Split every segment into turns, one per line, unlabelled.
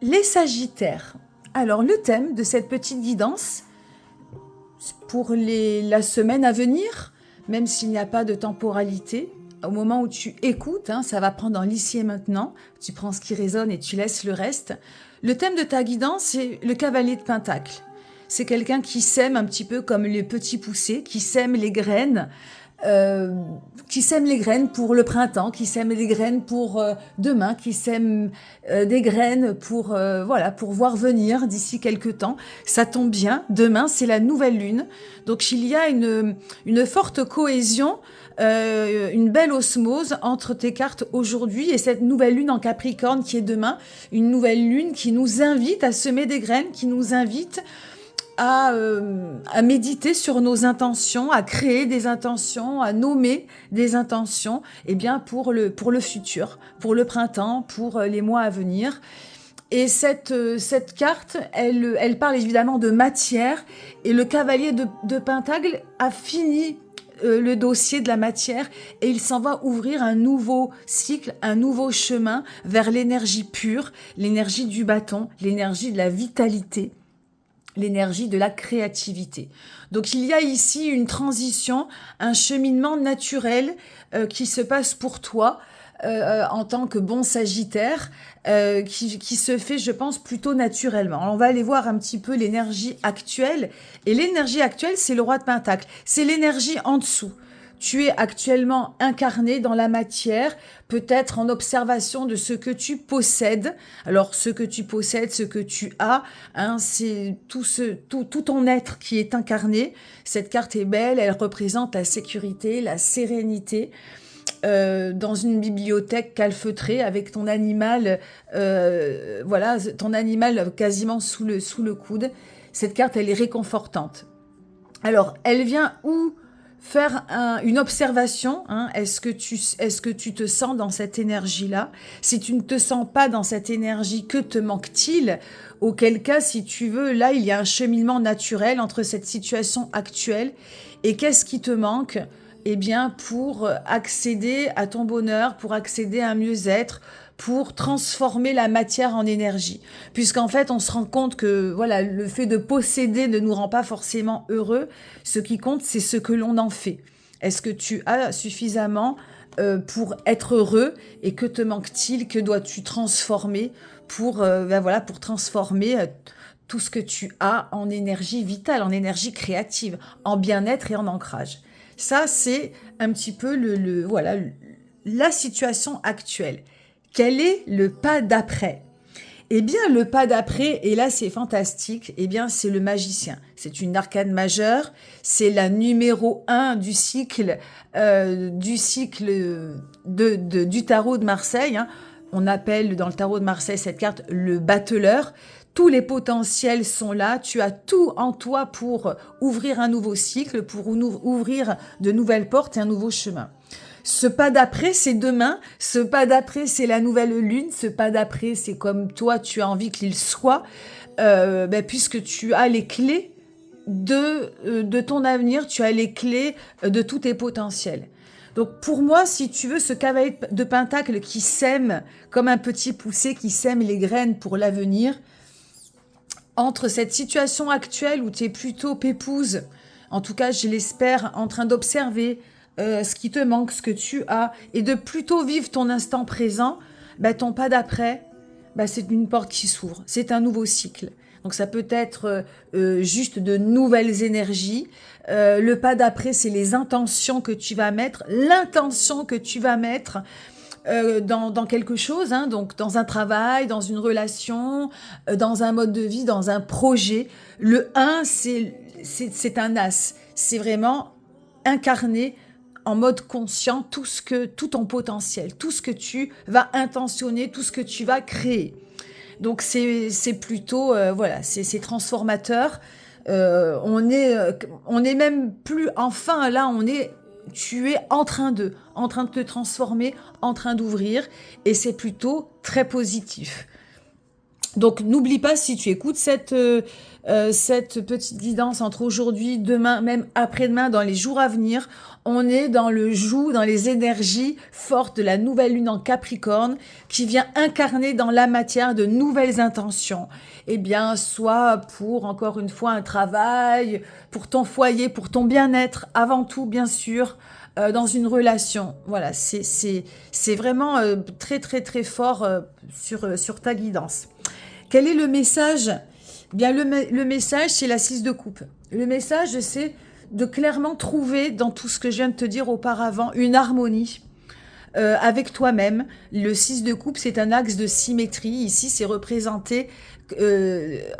Les Sagittaires. Alors, le thème de cette petite guidance pour la semaine à venir, même s'il n'y a pas de temporalité, au moment où tu écoutes, ça va prendre dans l'ici et maintenant, tu prends ce qui résonne et tu laisses le reste. Le thème de ta guidance, c'est le cavalier de Pentacle. C'est quelqu'un qui sème un petit peu comme les petits poussés, euh, qui sème les graines pour le printemps, qui sème les graines pour demain, qui sème des graines pour pour voir venir d'ici quelques temps. Ça tombe bien, demain c'est la nouvelle lune, donc il y a une forte cohésion, une belle osmose entre tes cartes aujourd'hui et cette nouvelle lune en Capricorne qui est demain, une nouvelle lune qui nous invite à semer des graines, qui nous invite à méditer sur nos intentions, à créer des intentions, à nommer des intentions, pour le futur, pour le printemps, pour les mois à venir. Et cette carte, elle parle évidemment de matière, et le cavalier de Pentacle a fini le dossier de la matière et il s'en va ouvrir un nouveau cycle, un nouveau chemin vers l'énergie pure, l'énergie du bâton, l'énergie de la vitalité, l'énergie de la créativité. Donc il y a ici une transition, un cheminement naturel qui se passe pour toi en tant que bon Sagittaire, qui se fait, je pense, plutôt naturellement. Alors, on va aller voir un petit peu l'énergie actuelle. Et l'énergie actuelle, c'est le roi de Pentacle. C'est l'énergie en dessous. Tu es actuellement incarné dans la matière, peut-être en observation de ce que tu possèdes. Alors, ce que tu possèdes, ce que tu as, c'est tout ton être qui est incarné. Cette carte est belle, elle représente la sécurité, la sérénité. Dans une bibliothèque calfeutrée avec ton animal, ton animal quasiment sous le coude. Cette carte, elle est réconfortante. Alors, elle vient où faire une observation, est-ce que tu te sens dans cette énergie-là? Si tu ne te sens pas dans cette énergie, que te manque-t-il? Auquel cas, si tu veux, là, il y a un cheminement naturel entre cette situation actuelle et qu'est-ce qui te manque? Pour accéder à ton bonheur, pour accéder à un mieux-être, pour transformer la matière en énergie. Puisqu'en fait, on se rend compte que le fait de posséder ne nous rend pas forcément heureux. Ce qui compte, c'est ce que l'on en fait. Est-ce que tu as suffisamment pour être heureux et que te manque-t-il? Que dois-tu transformer pour transformer tout ce que tu as en énergie vitale, en énergie créative, en bien-être et en ancrage? Ça, c'est un petit peu la situation actuelle. Quel est le pas d'après? Eh bien, le pas d'après, et là c'est fantastique, c'est le magicien. C'est une arcane majeure, c'est la numéro 1 du cycle, du tarot de Marseille. On appelle dans le tarot de Marseille cette carte le battleur. Tous les potentiels sont là, tu as tout en toi pour ouvrir un nouveau cycle, pour ouvrir de nouvelles portes et un nouveau chemin. Ce pas d'après, c'est demain. Ce pas d'après, c'est la nouvelle lune. Ce pas d'après, c'est comme toi, tu as envie qu'il soit, puisque tu as les clés de ton avenir, tu as les clés de tous tes potentiels. Donc pour moi, si tu veux, ce cavalier de Pentacle qui sème comme un petit poussé, qui sème les graines pour l'avenir, entre cette situation actuelle où tu es plutôt pépouse, en tout cas je l'espère, en train d'observer ce qui te manque, ce que tu as, et de plutôt vivre ton instant présent, ton pas d'après, c'est une porte qui s'ouvre, c'est un nouveau cycle. Donc ça peut être juste de nouvelles énergies. Le pas d'après, c'est les intentions que tu vas mettre, l'intention que tu vas mettre dans quelque chose, donc dans un travail, dans une relation, dans un mode de vie, dans un projet. Le 1, c'est un as. C'est vraiment incarner en mode conscient tout ton potentiel, tout ce que tu vas intentionner, tout ce que tu vas créer. Donc c'est plutôt c'est transformateur. On est même plus enfin là, tu es en train de te transformer, en train d'ouvrir, et c'est plutôt très positif. Donc, n'oublie pas, si tu écoutes cette petite guidance entre aujourd'hui, demain, même après-demain, dans les jours à venir, on est dans le joug, dans les énergies fortes de la nouvelle lune en Capricorne qui vient incarner dans la matière de nouvelles intentions. Eh bien, soit pour, encore une fois, un travail, pour ton foyer, pour ton bien-être, avant tout, bien sûr, dans une relation. Voilà, c'est vraiment très, très, très fort sur ta guidance. Quel est le message? Bien, le message, c'est la 6 de coupe. Le message, c'est de clairement trouver dans tout ce que je viens de te dire auparavant une harmonie avec toi-même. Le 6 de coupe, c'est un axe de symétrie. Ici, c'est représenté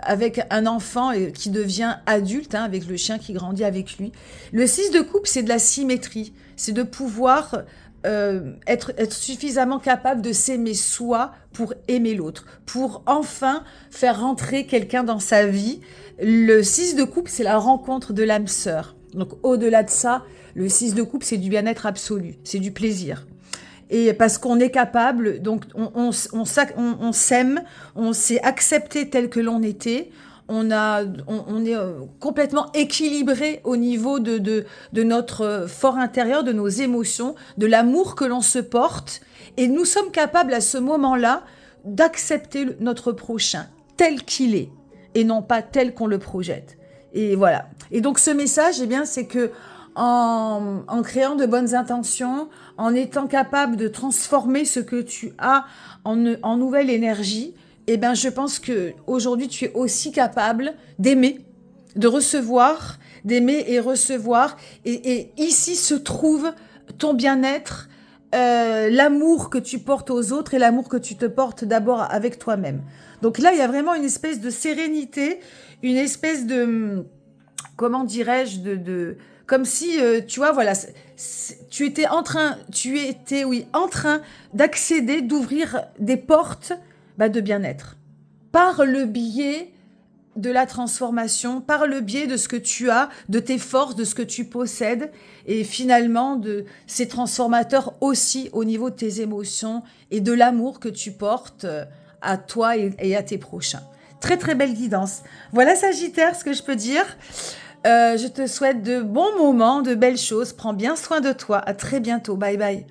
avec un enfant qui devient adulte, hein, avec le chien qui grandit avec lui. Le 6 de coupe, c'est de la symétrie. C'est de pouvoir être suffisamment capable de s'aimer soi pour aimer l'autre, pour enfin faire rentrer quelqu'un dans sa vie. Le 6 de coupe, c'est la rencontre de l'âme sœur. Donc au-delà de ça, le 6 de coupe, c'est du bien-être absolu, c'est du plaisir. Et parce qu'on est capable, donc on s'aime, on s'est accepté tel que l'on était, on est complètement équilibré au niveau de notre fort intérieur, de nos émotions, de l'amour que l'on se porte. Et nous sommes capables à ce moment-là d'accepter notre prochain tel qu'il est et non pas tel qu'on le projette. Et voilà. Et donc ce message, eh bien, c'est que en créant de bonnes intentions, en étant capable de transformer ce que tu as en nouvelle énergie, eh ben, je pense que aujourd'hui tu es aussi capable d'aimer, de recevoir, d'aimer et recevoir. Et ici se trouve ton bien-être, l'amour que tu portes aux autres et l'amour que tu te portes d'abord avec toi-même. Donc là, il y a vraiment une espèce de sérénité, une espèce de, comment dirais-je, comme si, tu vois, voilà, tu étais en train d'accéder, d'ouvrir des portes de bien-être. Par le biais de la transformation, par le biais de ce que tu as, de tes forces, de ce que tu possèdes, et finalement de ces transformateurs aussi au niveau de tes émotions et de l'amour que tu portes à toi et à tes prochains. Très très belle guidance. Voilà Sagittaire, ce que je peux dire. Je te souhaite de bons moments, de belles choses. Prends bien soin de toi. À très bientôt. Bye bye.